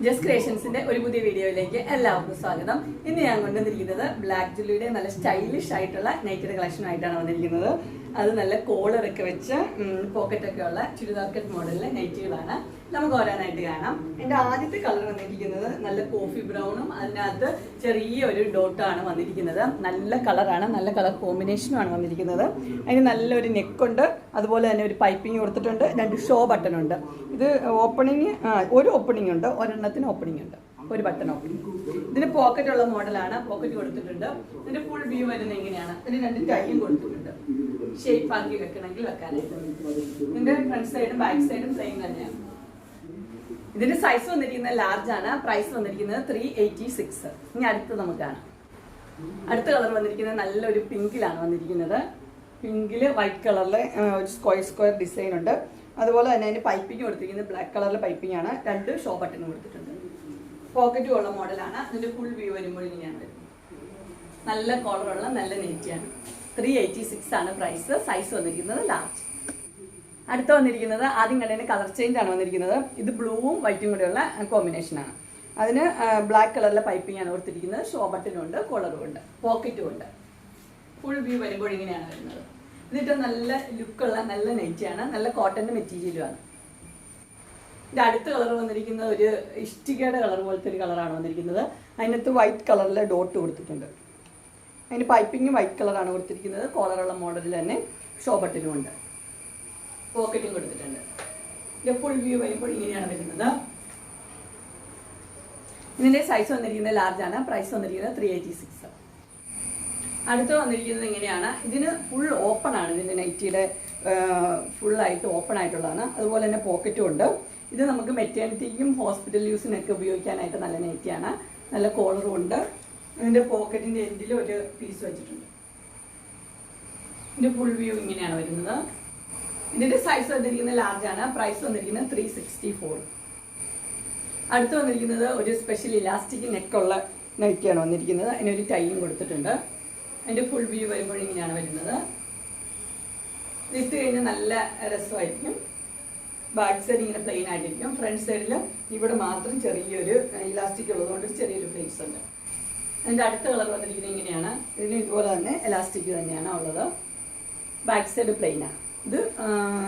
Just ക്രിയേഷൻസിന്റെ ഒരു പുതിയ വീഡിയോയിലേക്ക് എല്ലാവർക്കും സ്വാഗതം. ഇന്ന് ഞാൻ കൊണ്ടുവന്നിരിക്കുന്നത് ബ്ലാക്ക് ജുലിയുടെ നല്ല സ്റ്റൈലിഷ് ആയിട്ടുള്ള നൈറ്റിയുടെ കളക്ഷൻ ആയിട്ടാണ് വന്നിരിക്കുന്നത്. അത് നല്ല കോളറൊക്കെ വെച്ച് പോക്കറ്റൊക്കെ ഉള്ള ചുരിദാർ കട്ട് മോഡലിലെ നൈറ്റികളാണ്. നമുക്ക് ഓരോന്നായിട്ട് കാണാം. എൻ്റെ ആദ്യത്തെ കളർ വന്നിരിക്കുന്നത് നല്ല കോഫി ബ്രൗണും അതിനകത്ത് ചെറിയൊരു ഡോട്ടാണ് വന്നിരിക്കുന്നത്. നല്ല കളറാണ്, നല്ല കളർ കോമ്പിനേഷനുമാണ് വന്നിരിക്കുന്നത്. അതിന് നല്ലൊരു നെക്കുണ്ട്, അതുപോലെ തന്നെ ഒരു പൈപ്പിംഗ് കൊടുത്തിട്ടുണ്ട്, 2 ഷോ ബട്ടൺ ഉണ്ട്. ഇത് ഓപ്പണിങ് ഒരു ഓപ്പണിംഗ് ഉണ്ട്, ഒരെണ്ണത്തിന് ഓപ്പണിംഗ് ഉണ്ട്, ഒരു ബട്ടൺ ഓപ്പണിംഗ്. ഇതിന് പോക്കറ്റ് ഉള്ള മോഡലാണ്, പോക്കറ്റ് കൊടുത്തിട്ടുണ്ട്. ഇതിന്റെ ഫുൾ വ്യൂ വരുന്നത് എങ്ങനെയാണ്, ഇതിന് 2 ടൈയും കൊടുത്തിട്ടുണ്ട്, ഷേപ്പ് ആക്കി വെക്കണമെങ്കിൽ വെക്കാനായിട്ട്. ഇതിന്റെ ഫ്രണ്ട് സൈഡും ബാക്ക് സൈഡും സെയിം തന്നെയാണ്. ഇതിന്റെ സൈസ് വന്നിരിക്കുന്നത് ലാർജ് ആണ്. പ്രൈസ് വന്നിരിക്കുന്നത് 386. ഇനി അടുത്ത് നമുക്ക് കാണാം. അടുത്ത കളർ വന്നിരിക്കുന്നത് നല്ലൊരു പിങ്കിലാണ് വന്നിരിക്കുന്നത്. പിങ്കില് വൈറ്റ് കളറിലെ ഒരു സ്ക്വയർ ഡിസൈൻ ഉണ്ട്. അതുപോലെ തന്നെ അതിന് പൈപ്പിംഗ് കൊടുത്തിരിക്കുന്നത് ബ്ലാക്ക് കളറിലെ പൈപ്പിംഗ് ആണ്. 2 ഷോ ബട്ടൺ കൊടുത്തിട്ടുണ്ട്. പോക്കറ്റും ഉള്ള മോഡലാണ്. ഇതിന്റെ ഫുൾ വ്യൂ വരുമ്പോൾ ഇങ്ങനെയാണ് വരുന്നത്. നല്ല കോളറുള്ള നല്ല നെറ്റിയാണ്. 386 ആണ് പ്രൈസ്. സൈസ് വന്നിരിക്കുന്നത് ലാർജ്. അടുത്ത വന്നിരിക്കുന്നത് ആദ്യം കണ്ടതിന് കളർ ചേഞ്ച് ആണ് വന്നിരിക്കുന്നത്. ഇത് ബ്ലൂവും വൈറ്റും കൂടെയുള്ള കോമ്പിനേഷനാണ്. അതിന് ബ്ലാക്ക് കളറിലെ പൈപ്പിംഗ് ആണ് കൊടുത്തിരിക്കുന്നത്. ഷോ ബട്ടനും ഉണ്ട്, കോളറും ഉണ്ട്, പോക്കറ്റും ഉണ്ട്. ഫുൾ വ്യൂ വരുമ്പോൾ ഇങ്ങനെയാണ് വരുന്നത്. എന്നിട്ട് നല്ല ലുക്കുള്ള നല്ല നെറ്റിയാണ്, നല്ല കോട്ടന്റെ മെറ്റീരിയലുമാണ്. ഇതിന്റെ അടുത്ത കളർ വന്നിരിക്കുന്നത് ഒരു ഇഷ്ടികയുടെ കളർ പോലത്തെ ഒരു കളറാണ് വന്നിരിക്കുന്നത്. അതിനകത്ത് വൈറ്റ് കളറിലെ ഡോട്ട് കൊടുത്തിട്ടുണ്ട്. അതിന് പൈപ്പിംഗ് വൈറ്റ് കളറാണ് കൊടുത്തിരിക്കുന്നത്. കോളറുള്ള മോഡലിൽ തന്നെ ഷോ ബട്ടനും ഉണ്ട്, പോക്കറ്റും കൊടുത്തിട്ടുണ്ട്. ഇതിന്റെ ഫുൾ വ്യൂ വരുമ്പോൾ ഇങ്ങനെയാണ് വരുന്നത്. ഇതിന്റെ സൈസ് വന്നിരിക്കുന്നത് ലാർജ് ആണ്. പ്രൈസ് വന്നിരിക്കുന്നത് 386. അടുത്ത് വന്നിരിക്കുന്നത് ഇങ്ങനെയാണ്. ഇതിന് ഫുൾ ഓപ്പൺ ആണ്. ഇതിന്റെ നൈറ്റിയുടെ ഫുള്ളായിട്ട് ഓപ്പൺ ആയിട്ടുള്ളതാണ്. അതുപോലെ തന്നെ പോക്കറ്റും ഉണ്ട്. ഇത് നമുക്ക് മെറ്റേണിറ്റിക്കും ഹോസ്പിറ്റൽ യൂസിനൊക്കെ ഉപയോഗിക്കാനായിട്ട് നല്ല നൈറ്റിയാണ്. നല്ല കോളറും ഉണ്ട്. ഇതിന്റെ പോക്കറ്റിന്റെ എൻഡിൽ ഒരു പീസ് വെച്ചിട്ടുണ്ട്. ഇതിന്റെ ഫുൾ വ്യൂ ഇങ്ങനെയാണ് വരുന്നത്. ഇതിന്റെ സൈസ് വന്നിരിക്കുന്നത് ലാർജ് ആണ്. പ്രൈസ് വന്നിരിക്കുന്നത് 364. അടുത്ത് വന്നിരിക്കുന്നത് ഒരു സ്പെഷ്യൽ ഇലാസ്റ്റിക് നെക്കുള്ള നൈറ്റിയാണ് വന്നിരിക്കുന്നത്. അതിനൊരു ടൈയും കൊടുത്തിട്ടുണ്ട്. അതിന്റെ ഫുൾ വ്യൂ വരുമ്പോൾ ഇങ്ങനെയാണ് വരുന്നത്. ഇട്ട് കഴിഞ്ഞാൽ നല്ല രസമായിരിക്കും. ബാക്ക് സൈഡ് ഇങ്ങനെ പ്ലെയിൻ ആയിട്ടിരിക്കും. ഫ്രണ്ട് സൈഡിൽ ഇവിടെ മാത്രം ചെറിയൊരു ഇലാസ്റ്റിക് ഉള്ളതുകൊണ്ട് ചെറിയൊരു പ്ലേസ് ഉണ്ട്. അതിന്റെ അടുത്ത കളർ വന്നിരിക്കുന്നത് ഇങ്ങനെയാണ്. ഇതിന് ഇതുപോലെ തന്നെ ഇലാസ്റ്റിക് തന്നെയാണ് ഉള്ളത്. ബാക്ക് സൈഡ് പ്ലെയിനാണ്. ഇത്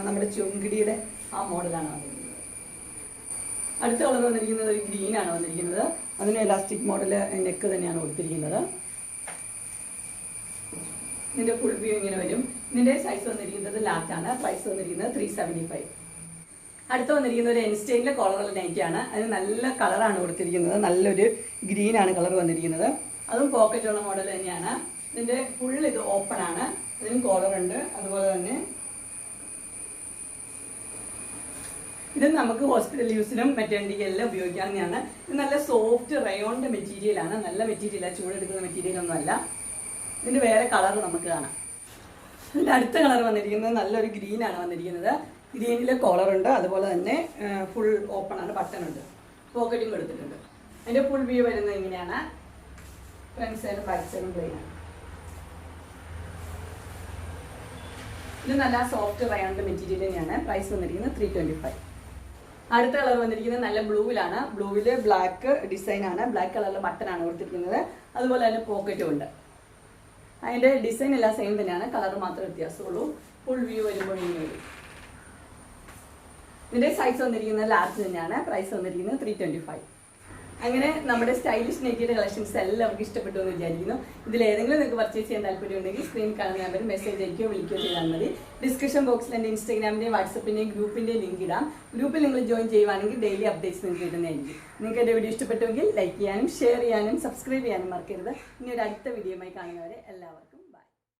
നമ്മുടെ ചുങ്കിടിയുടെ ആ മോഡലാണ് വന്നിരിക്കുന്നത്. അടുത്ത കളർ വന്നിരിക്കുന്നത് ഒരു ഗ്രീനാണ് വന്നിരിക്കുന്നത്. അതിന് എലാസ്റ്റിക് മോഡൽ നെക്ക് തന്നെയാണ് കൊടുത്തിരിക്കുന്നത്. ഇതിന്റെ ഫുൾ വ്യൂ ഇങ്ങനെ വരും. ഇതിന്റെ സൈസ് വന്നിരിക്കുന്നത് ലാർജ് ആണ്. പ്രൈസ് വന്നിരിക്കുന്നത് 375. അടുത്ത് വന്നിരിക്കുന്ന ഒരു എൻസ്റ്റൈനിലെ കോളറുള്ള നൈറ്റിയാണ്. അതിന് നല്ല കളറാണ് കൊടുത്തിരിക്കുന്നത്. നല്ലൊരു ഗ്രീനാണ് കളർ വന്നിരിക്കുന്നത്. അതും പോക്കറ്റുള്ള മോഡൽ തന്നെയാണ്. ഇതിന്റെ ഫുൾ ഇത് ഓപ്പൺ ആണ്. ഇതിനും കോളറുണ്ട്. അതുപോലെ തന്നെ ഇത് നമുക്ക് ഹോസ്പിറ്റൽ യൂസിനും മെറ്റേണിറ്റിക്കെല്ലാം ഉപയോഗിക്കാവുന്നതാണ്. ഇത് നല്ല സോഫ്റ്റ് റയോണിന്റെ മെറ്റീരിയലാണ്. നല്ല മെറ്റീരിയലാണ്, ചൂടെടുക്കുന്ന മെറ്റീരിയൽ ഒന്നും അല്ല. ഇതിന്റെ വേറെ കളർ നമുക്ക് കാണാം. ഇതിന്റെ അടുത്ത കളർ വന്നിരിക്കുന്നത് നല്ലൊരു ഗ്രീനാണ് വന്നിരിക്കുന്നത്. ഗ്രീനിൽ കോളറുണ്ട്. അതുപോലെ തന്നെ ഫുൾ ഓപ്പൺ ആണ്, ബട്ടൺ ഉണ്ട്, പോക്കറ്റും കൊടുത്തിട്ടുണ്ട്. അതിന്റെ ഫുൾ വ്യൂ വരുന്നത് ഇങ്ങനെയാണ്. ഫ്രണ്ട് സൈഡും ബാക്ക് സൈഡും പ്ലെയിൻ ആണ്. ഇത് നല്ല സോഫ്റ്റ് റയോണിന്റെ മെറ്റീരിയൽ തന്നെയാണ്. പ്രൈസ് വന്നിരിക്കുന്നത് 325. അടുത്ത കളർ വന്നിരിക്കുന്നത് നല്ല ബ്ലൂവിലാണ്. ബ്ലൂവില് ബ്ലാക്ക് ഡിസൈൻ ആണ്. ബ്ലാക്ക് കളറിലെ ബട്ടൺ ആണ് കൊടുത്തിരിക്കുന്നത്. അതുപോലെ തന്നെ പോക്കറ്റും ഉണ്ട്. അതിന്റെ ഡിസൈൻ എല്ലാം സെയിം തന്നെയാണ്, കളർ മാത്രമേ വ്യത്യാസമുള്ളൂ. ഫുൾ വ്യൂ വരുമ്പോൾ ഇങ്ങനെ വരും. ഇതിന്റെ സൈസ് വന്നിരിക്കുന്നത് ലാർജ് തന്നെയാണ്. പ്രൈസ് വന്നിരിക്കുന്നത് 325. അങ്ങനെ നമ്മുടെ സ്റ്റൈലിഷ് നെറ്റിയുടെ കളക്ഷൻസ് എല്ലാവർക്കും ഇഷ്ടപ്പെട്ടു എന്ന് വിചാരിക്കുന്നു. ഇതിൽ ഏതെങ്കിലും നിങ്ങൾക്ക് പർച്ചേസ് ചെയ്യാൻ താല്പര്യമുണ്ടെങ്കിൽ സ്ക്രീൻ കാണുന്ന നമ്പറിൽ മെസ്സേജ് അയക്കുകയോ വിളിക്കുകയോ ചെയ്താൽ മതി. ഡിസ്ക്രിപ്ഷൻ ബോക്സിൽ എൻ്റെ ഇൻസ്റ്റാഗ്രാമിൻ്റെയും വാട്സപ്പിൻ്റെയും ഗ്രൂപ്പിൻ്റെയും ലിങ്ക് ഇടാം. ഗ്രൂപ്പിൽ നിങ്ങൾ ജോയിൻ ചെയ്യുവാണെങ്കിൽ ഡെയിലി അപ്ഡേറ്റ്സ് നിങ്ങൾക്ക് കിട്ടുന്നതായിരിക്കും. നിങ്ങൾക്ക് എൻ്റെ വീഡിയോ ഇഷ്ടപ്പെട്ടുവെങ്കിൽ ലൈക്ക് ചെയ്യാനും ഷെയർ ചെയ്യാനും സബ്സ്ക്രൈബ് ചെയ്യാനും മറക്കരുത്. ഇനി ഒരു അടുത്ത വീഡിയോയുമായി കാണുന്നവരെ എല്ലാവർക്കും